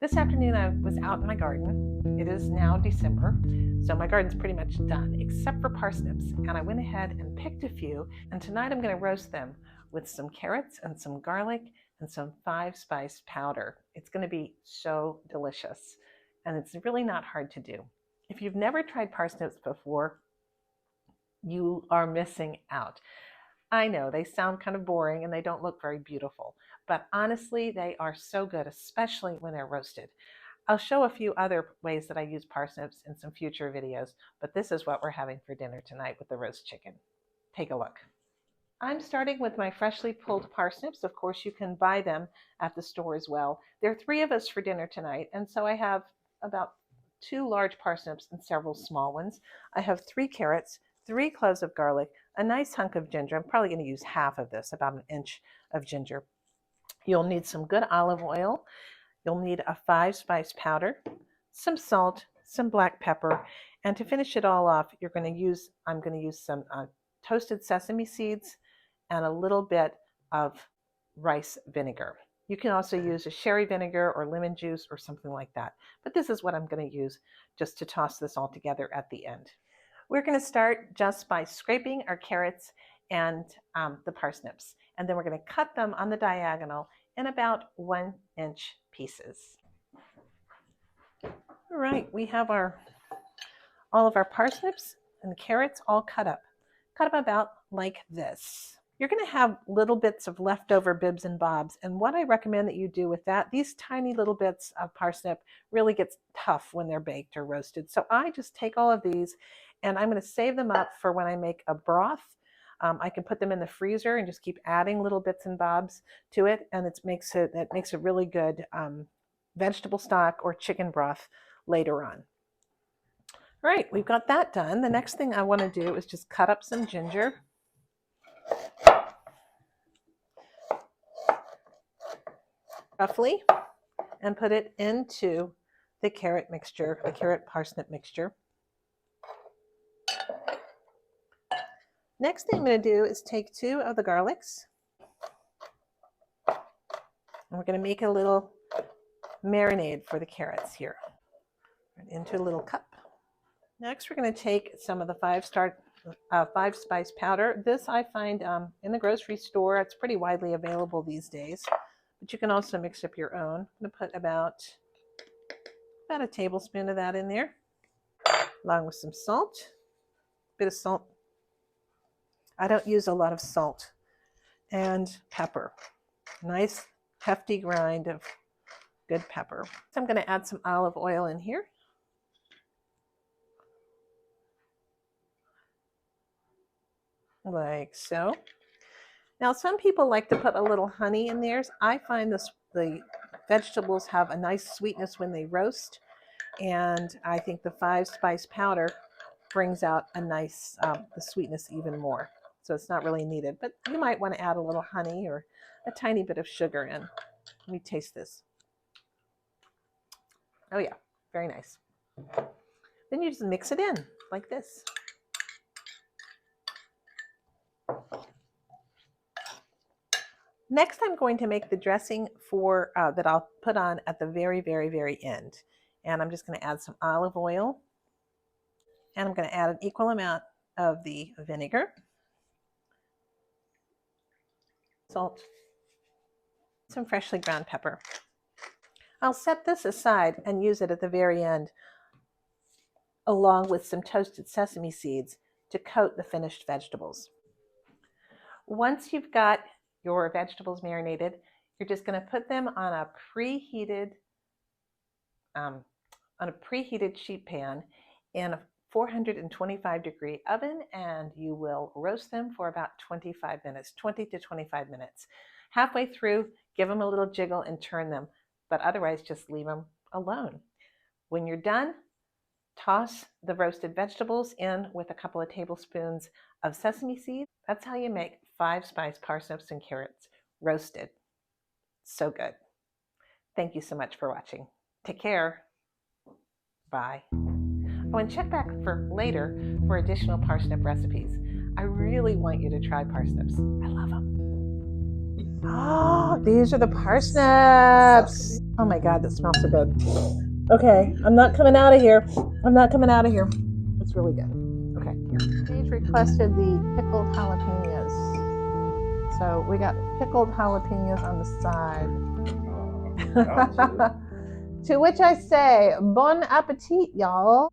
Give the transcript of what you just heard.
This afternoon I was out in my garden. It is now December, so my garden's pretty much done, except for parsnips. And I went ahead and picked a few, and tonight I'm going to roast them with some carrots and some garlic and some 5-spice powder. It's going to be so delicious, and it's really not hard to do. If you've never tried parsnips before, you are missing out. I know they sound kind of boring and they don't look very beautiful, but honestly, they are so good, especially when they're roasted. I'll show a few other ways that I use parsnips in some future videos, but this is what we're having for dinner tonight with the roast chicken. Take a look. I'm starting with my freshly pulled parsnips. Of course, you can buy them at the store as well. There are 3 of us for dinner tonight, and so I have about 2 large parsnips and several small ones. I have 3 carrots, 3 cloves of garlic, a nice hunk of ginger. I'm probably going to use half of this, about an inch of ginger. You'll need some good olive oil. You'll need a 5-spice powder, some salt, some black pepper, and to finish it all off, I'm going to use some toasted sesame seeds and a little bit of rice vinegar. You can also use a sherry vinegar or lemon juice or something like that, but this is what I'm going to use just to toss this all together at the end. We're going to start just by scraping our carrots and the parsnips, and then we're going to cut them on the diagonal in about 1-inch pieces. All right, we have all of our parsnips and carrots all cut up. Cut them about like this. You're going to have little bits of leftover bibs and bobs, and what I recommend that you do with that, these tiny little bits of parsnip really gets tough when they're baked or roasted. So I just take all of these and I'm going to save them up for when I make a broth. I can put them in the freezer and just keep adding little bits and bobs to it, and it makes a really good vegetable stock or chicken broth later on. All right, we've got that done. The next thing I want to do is just cut up some ginger. Roughly, and put it into the carrot parsnip mixture. Next thing I'm going to do is take 2 of the garlics, and we're going to make a little marinade for the carrots here. Into a little cup. Next, we're going to take some of the 5-spice powder. This I find in the grocery store. It's pretty widely available these days, but you can also mix up your own. I'm going to put about a tablespoon of that in there, along with some salt, a bit of salt. I don't use a lot of salt, and pepper. Nice hefty grind of good pepper. So I'm going to add some olive oil in here. Like so. Now some people like to put a little honey in theirs. I find the vegetables have a nice sweetness when they roast, and I think the 5-spice powder brings out a nice the sweetness even more. So it's not really needed, but you might want to add a little honey or a tiny bit of sugar in. Let me taste this. Oh yeah, very nice. Then you just mix it in like this. Next, I'm going to make the dressing for that I'll put on at the very, very, very end. And I'm just going to add some olive oil, and I'm going to add an equal amount of the vinegar, salt, some freshly ground pepper. I'll set this aside and use it at the very end, along with some toasted sesame seeds to coat the finished vegetables. Once you've got your vegetables marinated, you're just going to put them on a preheated sheet pan in a 425-degree oven, and you will roast them for about 25 minutes, 20 to 25 minutes. Halfway through, give them a little jiggle and turn them, but otherwise just leave them alone. When you're done, toss the roasted vegetables in with a couple of tablespoons of sesame seeds. That's how you make 5-spice parsnips and carrots roasted. So good. Thank you so much for watching. Take care. Bye. Oh, and check back for later for additional parsnip recipes. I really want you to try parsnips. I love them. Oh, these are the parsnips. Oh my God, that smells so good. Okay, I'm not coming out of here. I'm not coming out of here. It's really good. Okay, here. Paige requested the pickled jalapenos. So we got pickled jalapenos on the side. To which I say, bon appetit, y'all.